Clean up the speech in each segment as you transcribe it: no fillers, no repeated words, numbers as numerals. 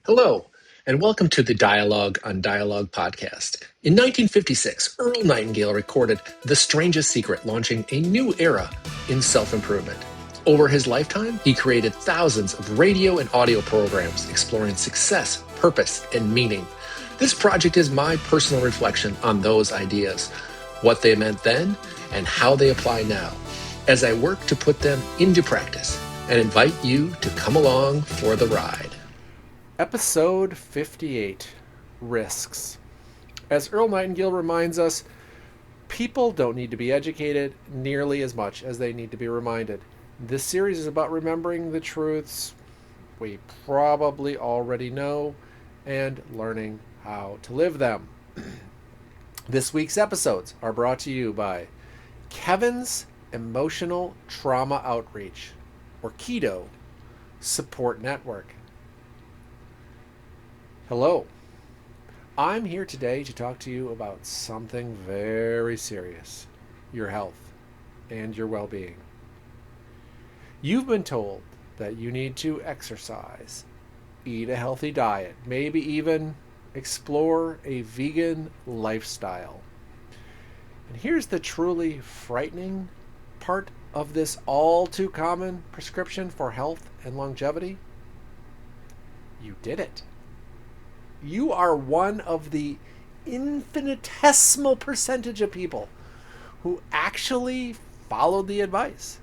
Hello, and welcome to the Dialogue on Dialogue podcast. In 1956, Earl Nightingale recorded The Strangest Secret, launching a new era in self-improvement. Over his lifetime, he created thousands of radio and audio programs exploring success, purpose, and meaning. This project is my personal reflection on those ideas, what they meant then, and how they apply now, as I work to put them into practice, and invite you to come along for the ride. Episode 58 Risks. As Earl Nightingale reminds us, people don't need to be educated nearly as much as they need to be reminded. This series is about remembering the truths we probably already know and learning how to live them. This week's episodes are brought to you by Kevin's Emotional Trauma Outreach, or KETO, Support Network. Hello. I'm here today to talk to you about something very serious, your health and your well-being. You've been told that you need to exercise, eat a healthy diet, maybe even explore a vegan lifestyle. And here's the truly frightening part of this all too common prescription for health and longevity. You did it. You are one of the infinitesimal percentage of people who actually followed the advice.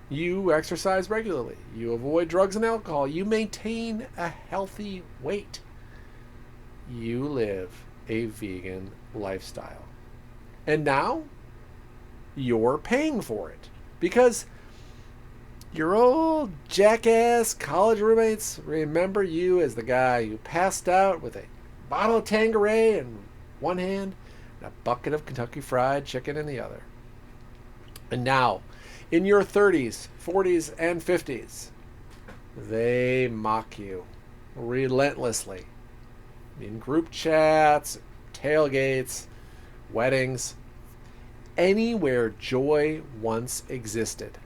You exercise regularly. You avoid drugs and alcohol. You maintain a healthy weight. You live a vegan lifestyle. And now you're paying for it because your old jackass college roommates remember you as the guy who passed out with a bottle of Tanqueray in one hand and a bucket of Kentucky Fried Chicken in the other. And now, in your 30s, 40s, and 50s, they mock you relentlessly in group chats, tailgates, weddings, anywhere joy once existed.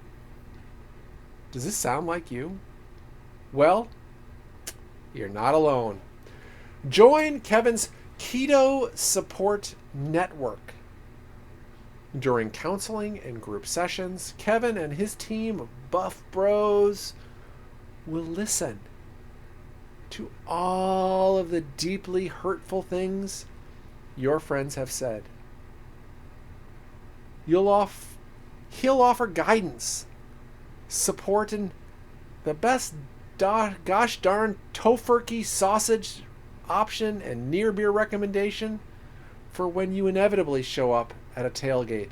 Does this sound like you? Well, you're not alone. Join Kevin's KETO Support Network. During counseling and group sessions, Kevin and his team of buff bros will listen to all of the deeply hurtful things your friends have said. He'll offer guidance, support, and the best gosh darn tofurkey sausage option and near beer recommendation for when you inevitably show up at a tailgate.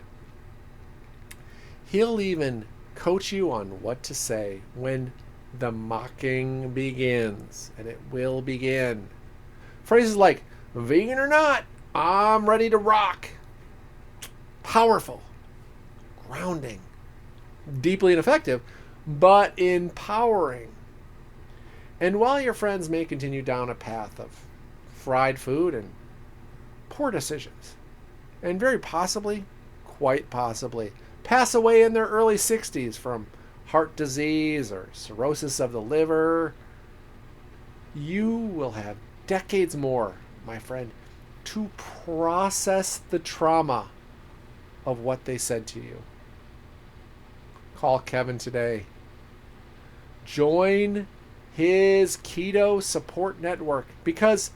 He'll even coach you on what to say when the mocking begins, and it will begin. Phrases like, vegan or not, I'm ready to rock. Powerful, grounding, deeply ineffective, but empowering. And while your friends may continue down a path of fried food and poor decisions, and very possibly, quite possibly, pass away in their early 60s from heart disease or cirrhosis of the liver, you will have decades more, my friend, to process the trauma of what they said to you. Call Kevin today. Join his KETO Support Network because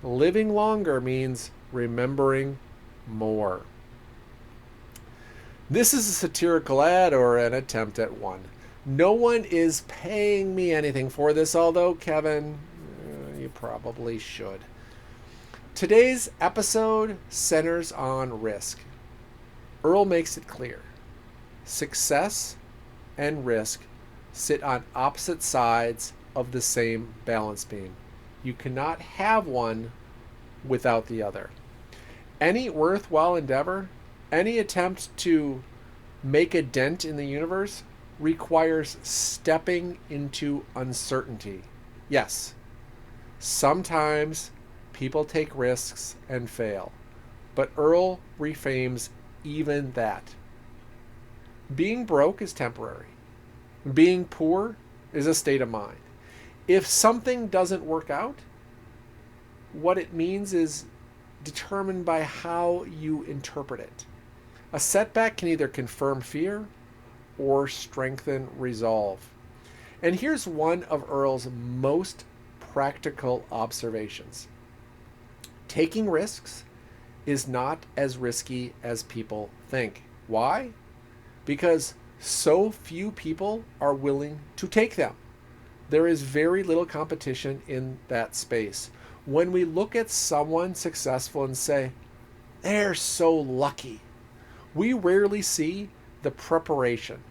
living longer means remembering more. This is a satirical ad or an attempt at one. No one is paying me anything for this, although, Kevin, you probably should. Today's episode centers on risk. Earl makes it clear. Success and risk sit on opposite sides of the same balance beam. You cannot have one without the other. Any worthwhile endeavor, any attempt to make a dent in the universe requires stepping into uncertainty. Yes, sometimes people take risks and fail, but Earl reframes even that. Being broke is temporary. Being poor is a state of mind. If something doesn't work out, what it means is determined by how you interpret it. A setback can either confirm fear or strengthen resolve. And here's one of Earl's most practical observations. Taking risks is not as risky as people think. Why? Because so few people are willing to take them. There is very little competition in that space. When we look at someone successful and say, they're so lucky, we rarely see the preparation,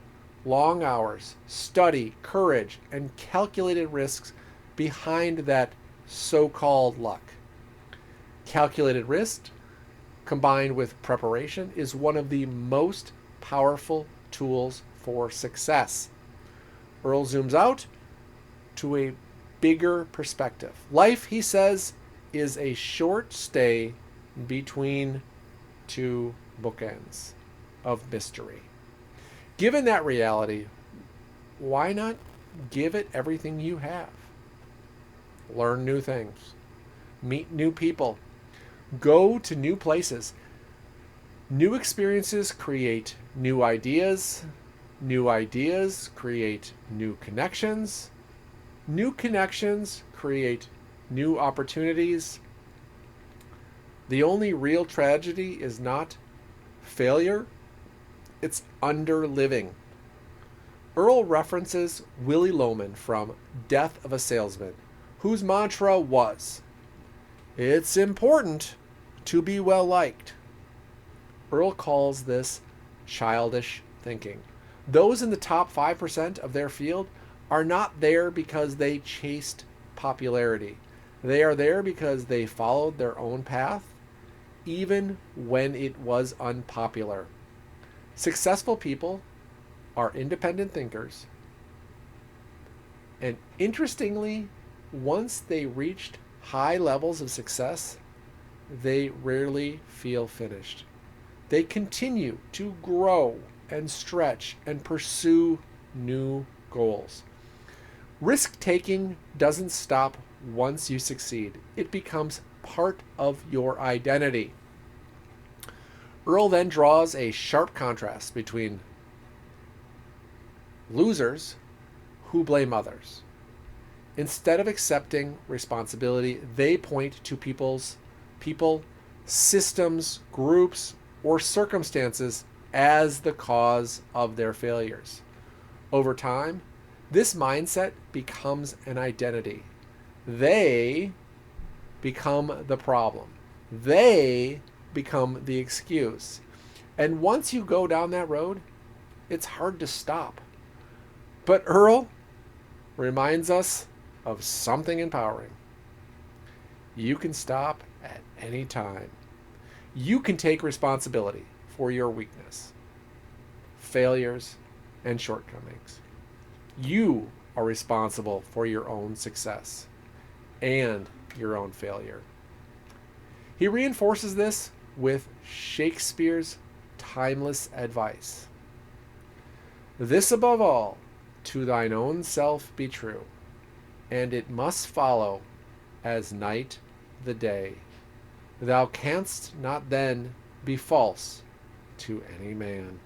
long hours, study, courage, and calculated risks behind that so-called luck. Calculated risk combined with preparation is one of the most powerful tools for success. Earl zooms out to a bigger perspective. Life, he says, is a short stay between two bookends of mystery. Given that reality, why not give it everything you have? Learn new things, meet new people, go to new places. New experiences create new ideas. New ideas create new connections. New connections create new opportunities. The only real tragedy is not failure, it's underliving. Earl references Willie Loman from Death of a Salesman, whose mantra was, "It's important to be well liked." Earl calls this childish thinking. Those in the top 5% of their field are not there because they chased popularity. They are there because they followed their own path, even when it was unpopular. Successful people are independent thinkers. And interestingly, once they reached high levels of success, they rarely feel finished. They continue to grow and stretch and pursue new goals. Risk-taking doesn't stop once you succeed. It becomes part of your identity. Earl then draws a sharp contrast between losers who blame others. Instead of accepting responsibility, they point to people, systems, groups, or circumstances as the cause of their failures. Over time, this mindset becomes an identity. They become the problem. They become the excuse. And once you go down that road, it's hard to stop. But Earl reminds us of something empowering. You can stop at any time. You can take responsibility for your weakness, failures, and shortcomings. You are responsible for your own success and your own failure. He reinforces this with Shakespeare's timeless advice. This above all, to thine own self be true, and it must follow as night the day. Thou canst not then be false to any man.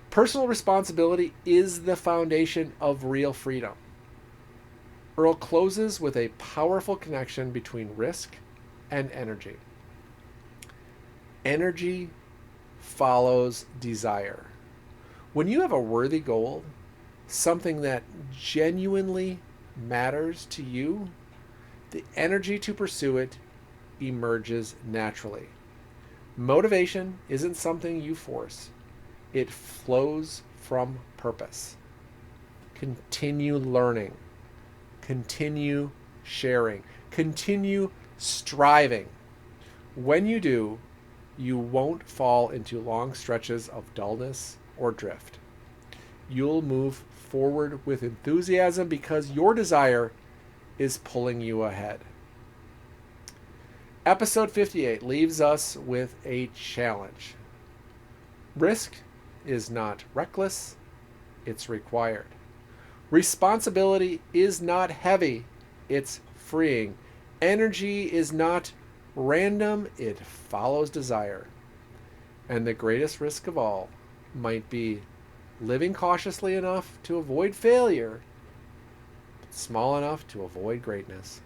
Personal responsibility is the foundation of real freedom. Earl closes with a powerful connection between risk and energy. Energy follows desire. When you have a worthy goal, something that genuinely matters to you, the energy to pursue it emerges naturally. Motivation isn't something you force. It flows from purpose. Continue learning. Continue sharing. Continue striving. When you do, you won't fall into long stretches of dullness or drift. You'll move forward with enthusiasm because your desire is pulling you ahead. Episode 58 leaves us with a challenge. Risk is not reckless, it's required. Responsibility is not heavy, it's freeing. Energy is not random, it follows desire. And the greatest risk of all might be living cautiously enough to avoid failure, but small enough to avoid greatness.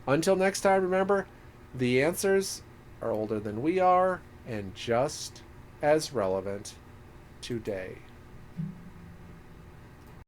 Until next time, remember, the answers are older than we are and just as relevant today.